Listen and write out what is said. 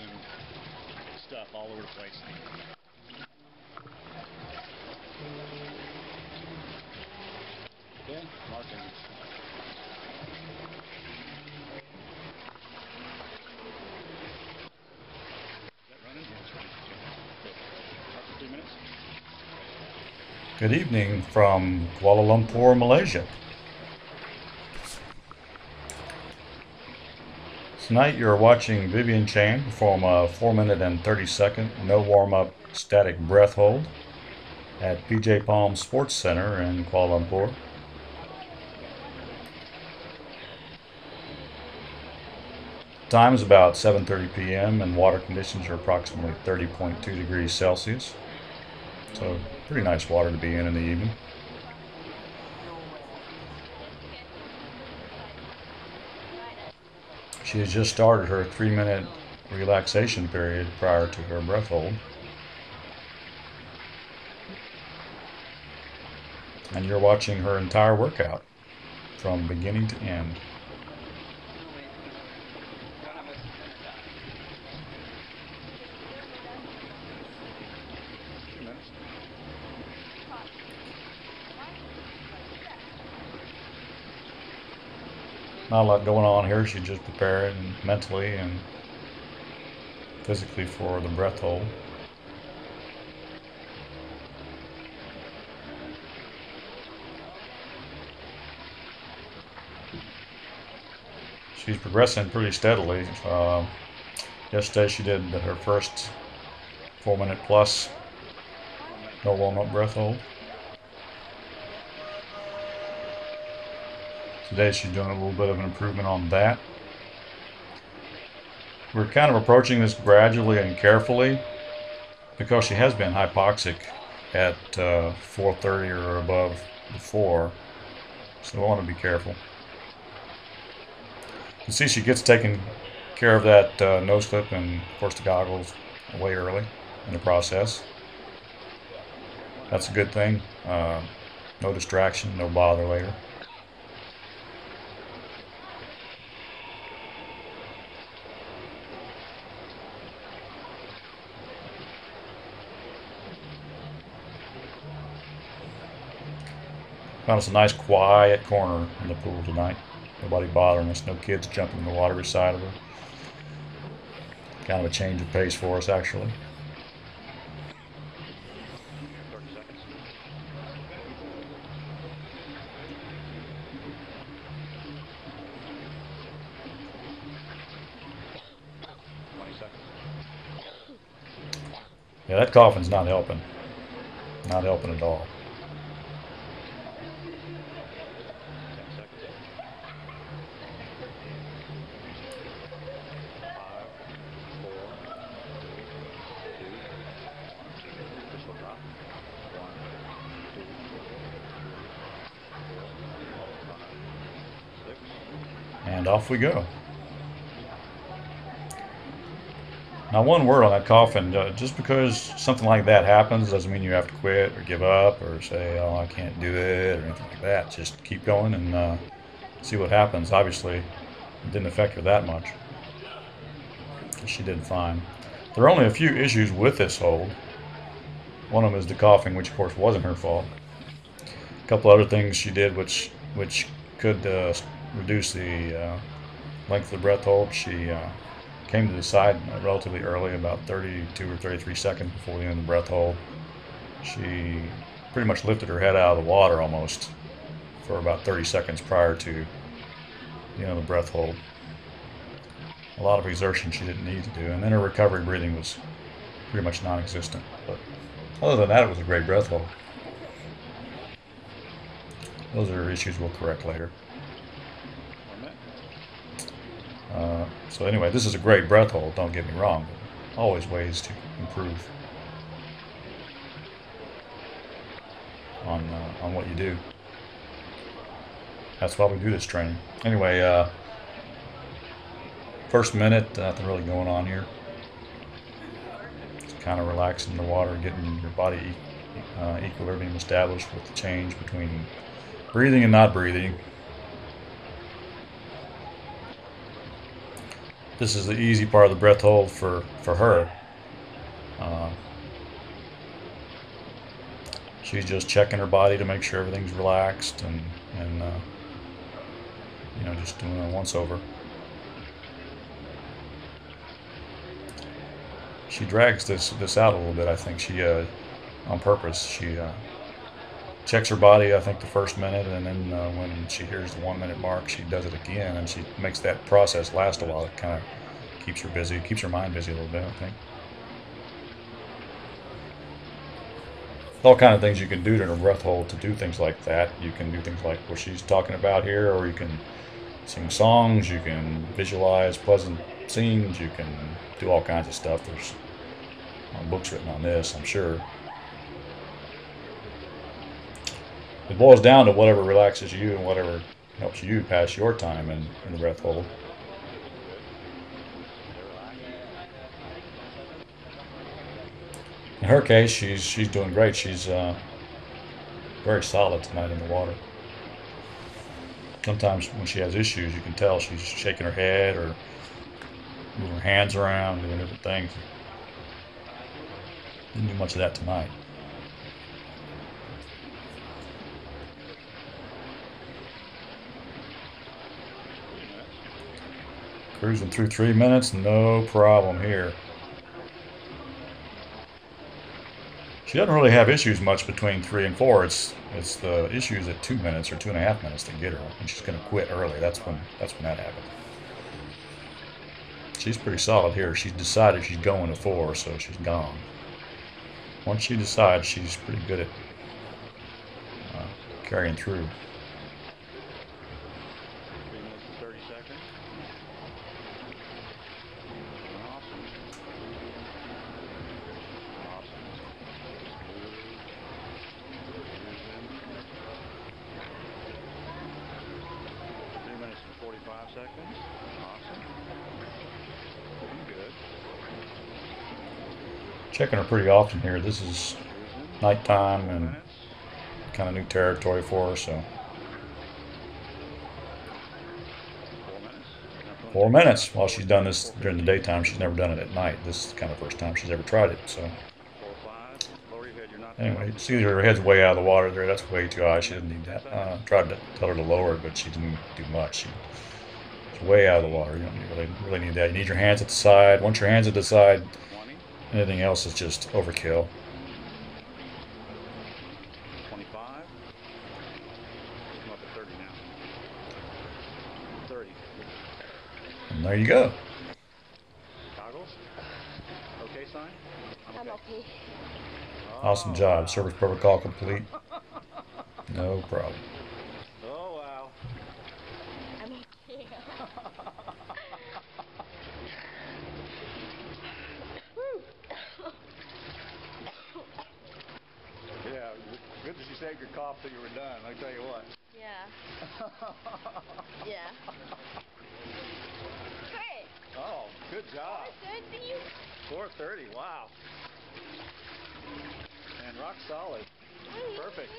and stuff all over the place. Okay, marking. Is that running? Yeah, it's running. Mark for 3 minutes. Good evening from Kuala Lumpur, Malaysia. Tonight you're watching Vivian Chan perform a 4-minute and 30-second no warm-up static breath hold at PJ Palm Sports Center in Kuala Lumpur. Time is about 7:30 p.m. and water conditions are approximately 30.2 degrees Celsius. So pretty nice water to be in the evening. She has just started her 3-minute relaxation period prior to her breath hold. And you're watching her entire workout from beginning to end. Not a lot going on here. She's just preparing mentally and physically for the breath hold. She's progressing pretty steadily. Yesterday she did her first 4-minute plus no warm-up breath hold. Today she's doing a little bit of an improvement on that. We're kind of approaching this gradually and carefully because she has been hypoxic at 4:30 or above before, so I want to be careful. You can see she gets taken care of that nose clip and of course the goggles way early in the process. That's a good thing. No distraction, no bother later. Found us a nice quiet corner in the pool tonight. Nobody bothering us, no kids jumping in the water beside of her. Kind of a change of pace for us actually. 30 seconds. Yeah, that coughing's not helping. Not helping at all. 10 seconds. 5, 4, 3, 2, pistol drop. 1, 2, 3, 4, 5, 6. And off we go. Now, one word on that coughing. Just because something like that happens doesn't mean you have to quit or give up or say, oh, I can't do it or anything like that. Just keep going and see what happens. Obviously, it didn't affect her that much. She did fine. There are only a few issues with this hold. One of them is the coughing, which of course wasn't her fault. A couple other things she did which could reduce the length of the breath hold. She came to the side relatively early, about 32 or 33 seconds before the end of the breath hold. She pretty much lifted her head out of the water almost for about 30 seconds prior to the end of the breath hold. A lot of exertion she didn't need to do, and then her recovery breathing was pretty much non-existent. But other than that, it was a great breath hold. Those are issues we'll correct later. So anyway, this is a great breath hold, don't get me wrong, but always ways to improve on what you do. That's why we do this training. Anyway, first minute, nothing really going on here. Just kind of relaxing the water, getting your body equilibrium established with the change between breathing and not breathing. This is the easy part of the breath hold for her. Uh, she's just checking her body to make sure everything's relaxed and you know, just doing a once over. She drags this out a little bit. I think she on purpose. She checks her body, I think, the first minute, and then when she hears the 1 minute mark, she does it again, and she makes that process last a while. It kind of keeps her busy, keeps her mind busy a little bit, I think. All kind of things you can do during a breath hold to do things like that. You can do things like what she's talking about here, or you can sing songs, you can visualize pleasant scenes, you can do all kinds of stuff. There's books written on this, I'm sure. It boils down to whatever relaxes you and whatever helps you pass your time in the breath hold. In her case, she's doing great. She's very solid tonight in the water. Sometimes when she has issues, you can tell she's shaking her head or moving her hands around, doing different things. Didn't do much of that tonight. Cruising through 3 minutes, no problem here. She doesn't really have issues much between 3 and 4. It's the issues at 2 minutes or 2.5 minutes that get her, and she's going to quit early. That's when that happens. She's pretty solid here. She's decided she's going to 4, so she's gone. Once she decides, she's pretty good at carrying through. 3 minutes and 30 seconds. Awesome. Awesome. 3 minutes and 45 seconds. Awesome. Looking good. Checking her pretty often here. This is nighttime and kind of new territory for her, so 4 minutes. 4 minutes. While she's done this during the daytime, she's never done it at night. This is kind of the first time she's ever tried it. So 4, 5. Lower your head. You're not. anyway, see her head's way out of the water there. That's way too high. She didn't need that. Tried to tell her to lower it, but she didn't do much. She's way out of the water. You don't really need that. You need your hands at the side. Once your hands at the side, 20. anything else is just overkill. 25. I'm up at 30 now. 30. And there you go. Goggles. Okay sign? I'm okay. Awesome job. Service protocol complete. No problem. Oh, wow. I'm okay. Yeah, good that you saved your cough till you were done, I tell you what. Yeah. Yeah. Great. Oh, good job. Good for you. 4:30, wow. And rock solid. Perfect.